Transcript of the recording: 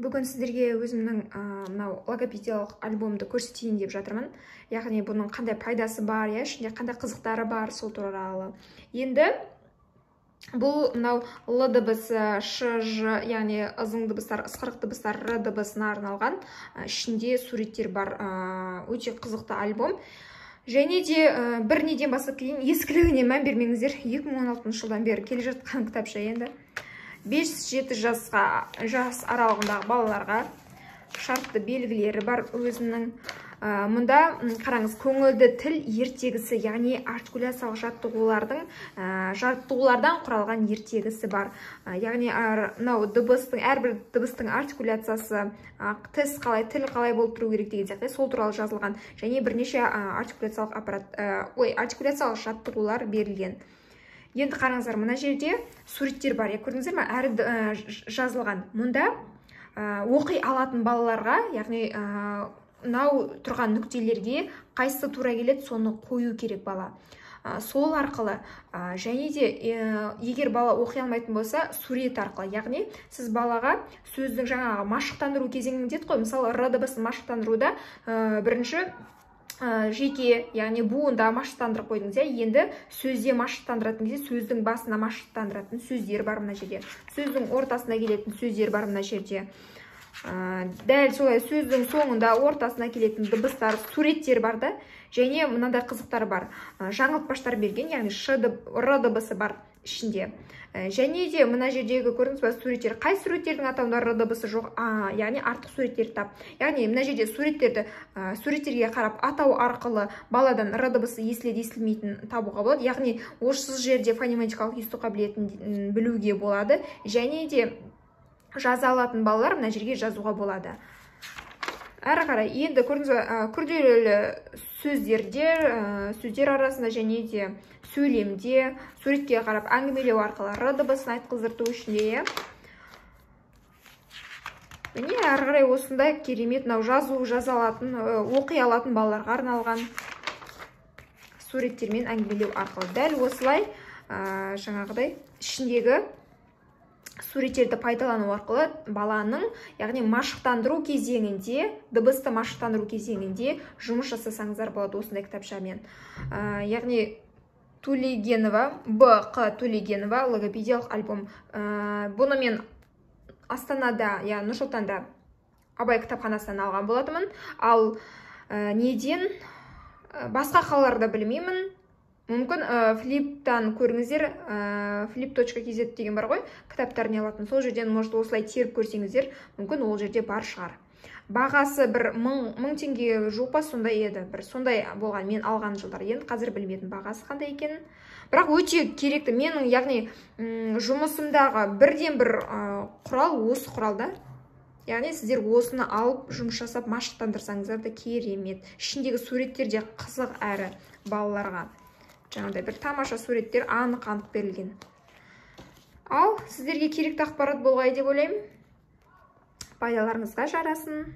Бүгін сіздерге өзімнің мынау логопедиялық альбомды көрсетейін деп жатырмын. Яғни бұның қандай пайдасы бар, ішінде қандай қызықтары бар, сол туралы. Енді бұл мынау Л дыбысы, Ш, Ж, яғни ызың дыбыстар, ысқырық дыбыстар, Р дыбысына арналған ішінде суреттер бар. Өте қызықты альбом. Және де бір неден бастап кейін ескілігіне мән бермеңіздер. 2016 жылдан бері келе жатқан кітапша. Енді 5-7 жас аралығындағы балаларға шартты белгілері бар өзінің. Мұнда қараңыз, көңілді тіл ертегісі, яғни артикуляциялық жаттығулардан құралған ертегісі бар. Яғни әрбір дыбыстың артикуляциясы, тіс қалай, тіл қалай болып тұру керек деген сияқты сол туралы жазылған. Және бірнеше артикуляциялық жаттығулар берілген. Енді қараңыздар, мына жерде суреттер бар. Көрдіңіздер ме? Әрі жазылған. Мұнда оқи алатын балаларға, яғни мынау тұрған нүктелерге қайсысы тура келеді, соны қою керек бала. Сол арқылы, және де егер бала оқи алмайтын болса, сурет арқылы, яғни сіз балаға сөздің жаңағы машықтандыру кезеңін деді қой, мысалы Р дыбысын машықтандыруда бірінші жеке, яғни буында машықтандырып қойдыңыз. Енді сөзде машықтандыратын кезде сөздің басына машықтандыратын сөздер бар мына жерде. Сөздің ортасына келетін сөздер бар мына жерде. Дәл солай сөздің соңында ортасына келетін дыбыстар, суреттер бар да. Және мынандай қызықтар бар. Жаңылтпаштар берген, яғни Р дыбысы бар ішінде. Және де мына жердегі көрдіңіз бе суреттер. Қай суреттердің атауында Р дыбысы жоқ, яғни артық суреттер тап. Яғни мына жерде суреттерге қарап атау арқылы баладан Р дыбысы естілмейтін табуға болады. Яғни осы жерде фонематикалық есту қабілетін білуге болады. Және де жаза алатын балалар мына жерге жазуға болады. Әрі қарай, енді көрдіңіз бе, күрделі сөздер арасында және де сөйлемде, суретке қарап әңгімелеу арқылы Р дыбысын айтқыздырту үшінде. Міне әрі қарай осындай керемет жаза алатын, оқи алатын балаларға арналған суреттермен әңгімелеу арқылы. Дәл осылай жаңағыдай ішіндегі суреттерді пайдалану арқылы баланың, яғни машықтандыру кезеңінде, дыбысты машықтандыру кезеңінде жұмыс жасасаңыздар болады осындай кітапшамен. Яғни Б.Қ. Төлегенова логопедиялық альбом. Бұны мен Астанада, Нұр-Сұлтанда Абай кітапханасынан алған болатымын. Ал неден басқа қалаларда білмеймін. Мүмкін флиптан көріңіздер, flip.kz деген бар ғой, кітаптарын алатын. Сол жерден может осылай теріп көрсеңіздер, мүмкін ол жерде бар шығар. Бағасы бір 1000 теңге жоқ па, сондай еді. Бір сондай болған мен алған жылдар. Енді қазір білмедім бағасы қандай екенін. Бірақ өте керекті. Менің, яғни жұмысымдағы бірден бір құрал осы құралда. Яғни сіздер осыны алып жұмыс жасап машықтандырсаңыздар да керемет. Ішіндегі суреттер де қызық әрі балаларға. Жаңағыдай бір тамаша суреттер анық берілген. Ал сіздерге керекті ақпарат болғай деп ойлаймын. Пайдаларыңызға жарасын.